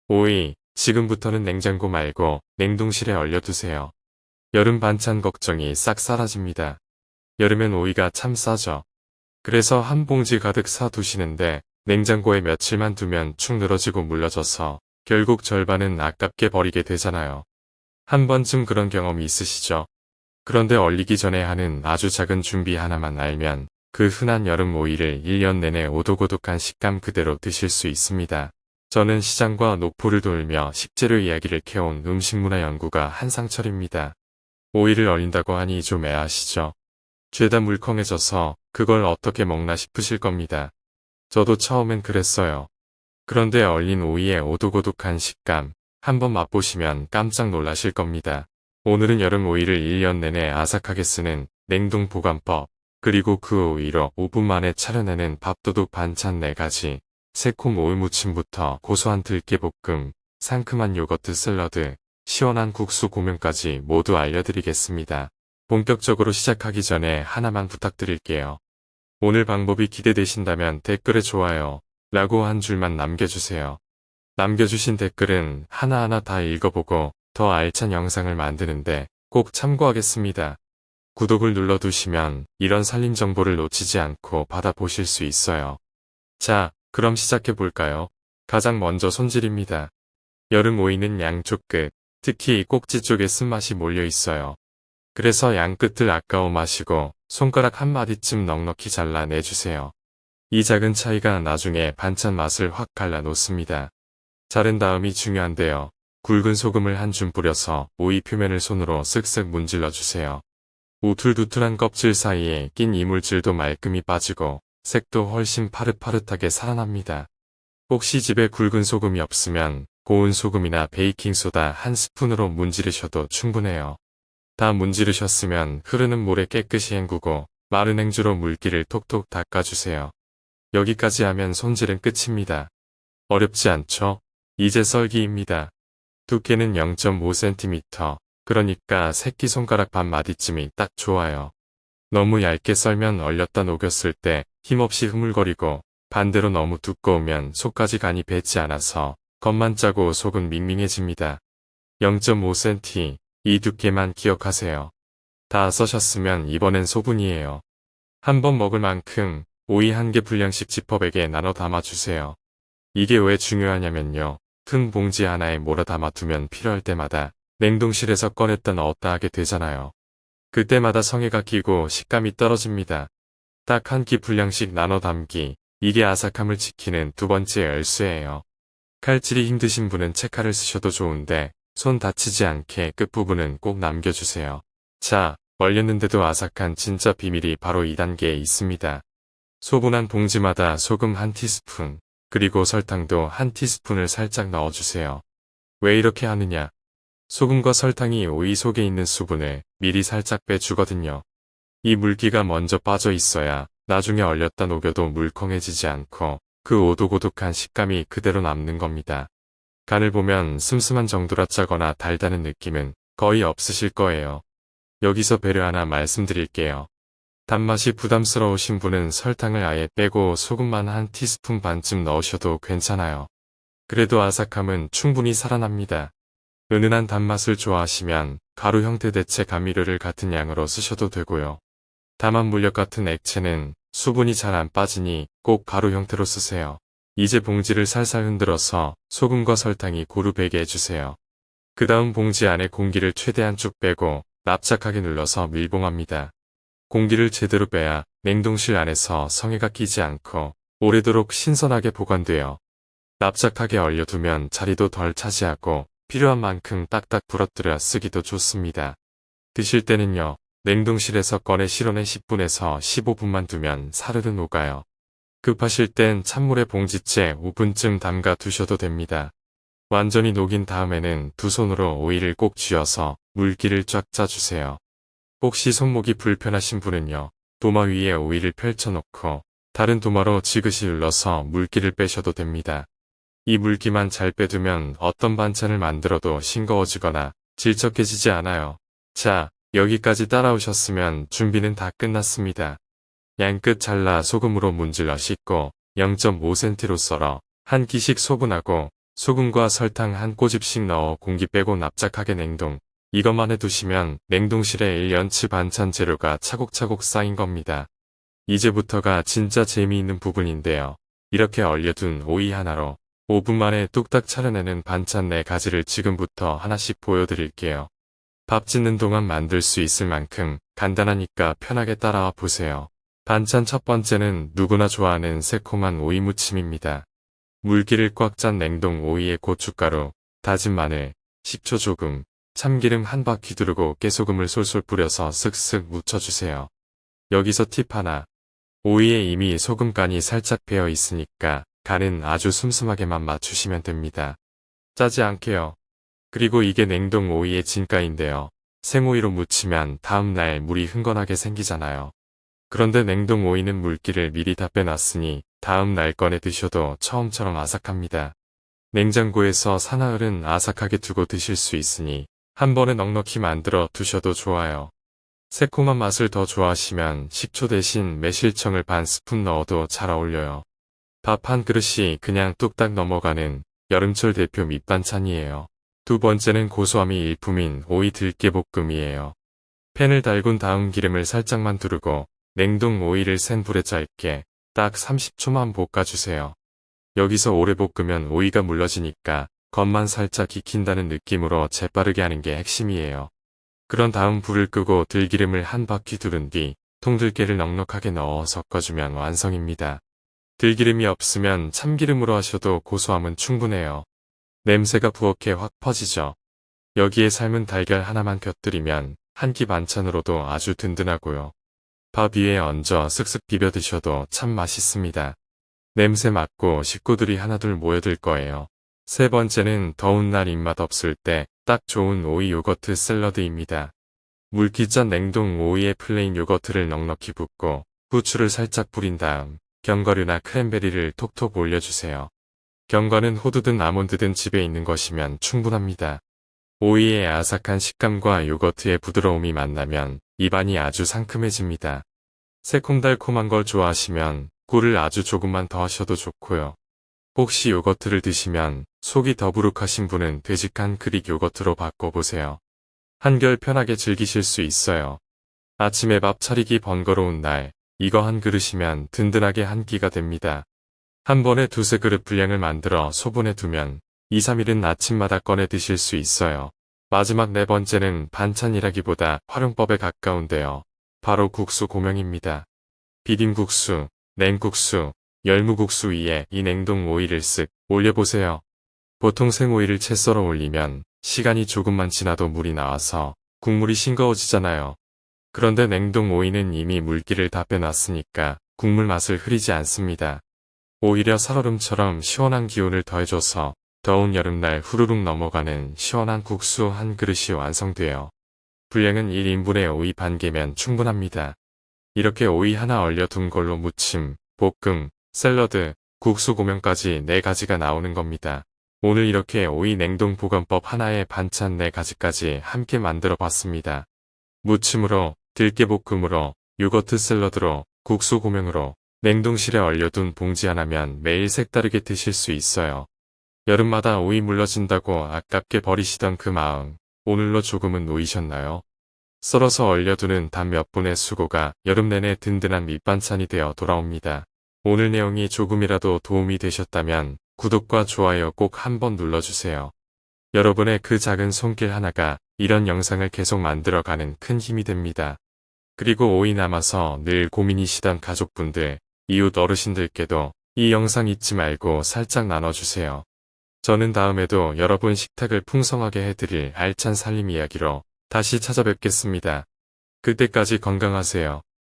오이, 지금부터는 냉장고 말고 냉동실에 얼려두세요. 여름 반찬 걱정이 싹 사라집니다. 여름엔 오이가 참 싸죠. 그래서 한 봉지 가득 사 두시는데 냉장고에 며칠만 두면 축 늘어지고 물러져서 결국 절반은 아깝게 버리게 되잖아요. 한 번쯤 그런 경험이 있으시죠? 그런데 얼리기 전에 하는 아주 작은 준비 하나만 알면 그 흔한 여름 오이를 1년 내내 오독오독한 식감 그대로 드실 수 있습니다. 저는 시장과 노포를 돌며 식재료 이야기를 캐온 음식문화 연구가 한상철입니다. 오이를 얼린다고 하니 좀 애아시죠? 죄다 물컹해져서 그걸 어떻게 먹나 싶으실 겁니다. 저도 처음엔 그랬어요. 그런데 얼린 오이의 오독오독한 식감, 한번 맛보시면 깜짝 놀라실 겁니다. 오늘은 여름 오이를 1년 내내 아삭하게 쓰는 냉동 보관법, 그리고 그 오이로 5분 만에 차려내는 밥도둑 반찬 4가지, 새콤 오이무침부터 고소한 들깨볶음, 상큼한 요거트 샐러드, 시원한 국수 고명까지 모두 알려드리겠습니다. 본격적으로 시작하기 전에 하나만 부탁드릴게요. 오늘 방법이 기대되신다면 댓글에 좋아요 라고 한 줄만 남겨주세요. 남겨주신 댓글은 하나하나 다 읽어보고 더 알찬 영상을 만드는데 꼭 참고하겠습니다. 구독을 눌러두시면 이런 살림 정보를 놓치지 않고 받아보실 수 있어요. 자, 그럼 시작해볼까요? 가장 먼저 손질입니다. 여름 오이는 양쪽 끝, 특히 꼭지 쪽에 쓴맛이 몰려있어요. 그래서 양끝을 아까워 마시고 손가락 한 마디쯤 넉넉히 잘라내주세요. 이 작은 차이가 나중에 반찬 맛을 확 갈라놓습니다. 자른 다음이 중요한데요. 굵은 소금을 한 줌 뿌려서 오이 표면을 손으로 쓱쓱 문질러주세요. 우툴두툴한 껍질 사이에 낀 이물질도 말끔히 빠지고 색도 훨씬 파릇파릇하게 살아납니다. 혹시 집에 굵은 소금이 없으면 고운 소금이나 베이킹소다 한 스푼으로 문지르셔도 충분해요. 다 문지르셨으면 흐르는 물에 깨끗이 헹구고 마른 행주로 물기를 톡톡 닦아주세요. 여기까지 하면 손질은 끝입니다. 어렵지 않죠? 이제 썰기입니다. 두께는 0.5cm, 그러니까 새끼손가락 반 마디쯤이 딱 좋아요. 너무 얇게 썰면 얼렸다 녹였을 때 힘없이 흐물거리고 반대로 너무 두꺼우면 속까지 간이 배지 않아서 겉만 짜고 속은 밍밍해집니다. 0.5cm, 이 두께만 기억하세요. 다 써셨으면 이번엔 소분이에요. 한 번 먹을 만큼 오이 1개 분량씩 지퍼백에 나눠 담아주세요. 이게 왜 중요하냐면요. 큰 봉지 하나에 몰아 담아두면 필요할 때마다 냉동실에서 꺼냈다 넣었다 하게 되잖아요. 그때마다 성에가 끼고 식감이 떨어집니다. 딱 1끼 분량씩 나눠 담기, 이게 아삭함을 지키는 두 번째 열쇠예요. 칼질이 힘드신 분은 채칼을 쓰셔도 좋은데 손 다치지 않게 끝부분은 꼭 남겨주세요. 자, 얼렸는데도 아삭한 진짜 비밀이 바로 2단계에 있습니다. 소분한 봉지마다 소금 1티스푼, 그리고 설탕도 1티스푼을 살짝 넣어주세요. 왜 이렇게 하느냐? 소금과 설탕이 오이 속에 있는 수분을 미리 살짝 빼주거든요. 이 물기가 먼저 빠져 있어야 나중에 얼렸다 녹여도 물컹해지지 않고 그 오독오독한 식감이 그대로 남는 겁니다. 간을 보면 슴슴한 정도라 짜거나 달다는 느낌은 거의 없으실 거예요. 여기서 배려 하나 말씀드릴게요. 단맛이 부담스러우신 분은 설탕을 아예 빼고 소금만 1티스푼 반쯤 넣으셔도 괜찮아요. 그래도 아삭함은 충분히 살아납니다. 은은한 단맛을 좋아하시면 가루 형태 대체 감미료를 같은 양으로 쓰셔도 되고요. 다만 물엿 같은 액체는 수분이 잘 안 빠지니 꼭 가루 형태로 쓰세요. 이제 봉지를 살살 흔들어서 소금과 설탕이 고루 배게 해주세요. 그 다음 봉지 안에 공기를 최대한 쭉 빼고 납작하게 눌러서 밀봉합니다. 공기를 제대로 빼야 냉동실 안에서 성에가 끼지 않고 오래도록 신선하게 보관돼요. 납작하게 얼려두면 자리도 덜 차지하고 필요한 만큼 딱딱 부러뜨려 쓰기도 좋습니다. 드실 때는요, 냉동실에서 꺼내 실온에 10분에서 15분만 두면 사르르 녹아요. 급하실 땐 찬물에 봉지째 5분쯤 담가 두셔도 됩니다. 완전히 녹인 다음에는 두 손으로 오이를 꼭 쥐어서 물기를 쫙 짜주세요. 혹시 손목이 불편하신 분은요, 도마 위에 오이를 펼쳐놓고 다른 도마로 지그시 눌러서 물기를 빼셔도 됩니다. 이 물기만 잘 빼두면 어떤 반찬을 만들어도 싱거워지거나 질척해지지 않아요. 자, 여기까지 따라오셨으면 준비는 다 끝났습니다. 양끝 잘라 소금으로 문질러 씻고 0.5cm로 썰어 1끼씩 소분하고 소금과 설탕 한 꼬집씩 넣어 공기 빼고 납작하게 냉동. 이것만 해두시면 냉동실에 1년치 반찬 재료가 차곡차곡 쌓인 겁니다. 이제부터가 진짜 재미있는 부분인데요. 이렇게 얼려둔 오이 하나로 5분 만에 뚝딱 차려내는 반찬 4가지를 지금부터 하나씩 보여드릴게요. 밥 짓는 동안 만들 수 있을 만큼 간단하니까 편하게 따라와 보세요. 반찬 첫 번째는 누구나 좋아하는 새콤한 오이 무침입니다. 물기를 꽉 짠 냉동 오이에 고춧가루, 다진 마늘, 식초 조금, 참기름 한 바퀴 두르고 깨소금을 솔솔 뿌려서 슥슥 묻혀주세요. 여기서 팁 하나. 오이에 이미 소금간이 살짝 배어 있으니까 간은 아주 슴슴하게만 맞추시면 됩니다. 짜지 않게요. 그리고 이게 냉동 오이의 진가인데요. 생오이로 무치면 다음날 물이 흥건하게 생기잖아요. 그런데 냉동 오이는 물기를 미리 다 빼놨으니 다음날 꺼내 드셔도 처음처럼 아삭합니다. 냉장고에서 사나흘은 아삭하게 두고 드실 수 있으니 한 번에 넉넉히 만들어 두셔도 좋아요. 새콤한 맛을 더 좋아하시면 식초 대신 매실청을 반 스푼 넣어도 잘 어울려요. 밥 한 그릇이 그냥 뚝딱 넘어가는 여름철 대표 밑반찬이에요. 두 번째는 고소함이 일품인 오이 들깨볶음이에요. 팬을 달군 다음 기름을 살짝만 두르고 냉동 오이를 센 불에 짧게 딱 30초만 볶아주세요. 여기서 오래 볶으면 오이가 물러지니까 겉만 살짝 익힌다는 느낌으로 재빠르게 하는 게 핵심이에요. 그런 다음 불을 끄고 들기름을 한 바퀴 두른 뒤 통들깨를 넉넉하게 넣어 섞어주면 완성입니다. 들기름이 없으면 참기름으로 하셔도 고소함은 충분해요. 냄새가 부엌에 확 퍼지죠. 여기에 삶은 달걀 하나만 곁들이면 한 끼 반찬으로도 아주 든든하고요. 밥 위에 얹어 쓱쓱 비벼 드셔도 참 맛있습니다. 냄새 맡고 식구들이 하나둘 모여들 거예요. 세 번째는 더운 날 입맛 없을 때 딱 좋은 오이 요거트 샐러드입니다. 물기 짠 냉동 오이에 플레인 요거트를 넉넉히 붓고 후추를 살짝 뿌린 다음 견과류나 크랜베리를 톡톡 올려주세요. 견과는 호두든 아몬드든 집에 있는 것이면 충분합니다. 오이의 아삭한 식감과 요거트의 부드러움이 만나면 입안이 아주 상큼해집니다. 새콤달콤한 걸 좋아하시면 꿀을 아주 조금만 더 하셔도 좋고요. 혹시 요거트를 드시면 속이 더부룩하신 분은 되직한 그릭 요거트로 바꿔보세요. 한결 편하게 즐기실 수 있어요. 아침에 밥 차리기 번거로운 날, 이거 한 그릇이면 든든하게 한 끼가 됩니다. 한 번에 2~3그릇 분량을 만들어 소분해 두면 2~3일은 아침마다 꺼내 드실 수 있어요. 마지막 4번째는 반찬이라기보다 활용법에 가까운데요. 바로 국수 고명입니다. 비빔국수, 냉국수, 열무국수 위에 이 냉동 오이를 쓱 올려보세요. 보통 생오이를 채 썰어 올리면 시간이 조금만 지나도 물이 나와서 국물이 싱거워지잖아요. 그런데 냉동 오이는 이미 물기를 다 빼놨으니까 국물 맛을 흐리지 않습니다. 오히려 살얼음처럼 시원한 기운을 더해줘서 더운 여름날 후루룩 넘어가는 시원한 국수 한 그릇이 완성돼요. 분량은 1인분에 오이 반 개면 충분합니다. 이렇게 오이 하나 얼려둔 걸로 무침, 볶음, 샐러드, 국수 고명까지 4가지가 나오는 겁니다. 오늘 이렇게 오이 냉동 보관법 하나에 반찬 4가지까지 함께 만들어 봤습니다. 무침으로, 들깨볶음으로, 요거트 샐러드로, 국수 고명으로, 냉동실에 얼려둔 봉지 하나면 매일 색다르게 드실 수 있어요. 여름마다 오이 물러진다고 아깝게 버리시던 그 마음, 오늘로 조금은 놓이셨나요? 썰어서 얼려두는 단 몇 분의 수고가 여름 내내 든든한 밑반찬이 되어 돌아옵니다. 오늘 내용이 조금이라도 도움이 되셨다면 구독과 좋아요 꼭 한번 눌러주세요. 여러분의 그 작은 손길 하나가 이런 영상을 계속 만들어가는 큰 힘이 됩니다. 그리고 오이 남아서 늘 고민이시던 가족분들, 이웃 어르신들께도 이 영상 잊지 말고 살짝 나눠주세요. 저는 다음에도 여러분 식탁을 풍성하게 해드릴 알찬 살림 이야기로 다시 찾아뵙겠습니다. 그때까지 건강하세요.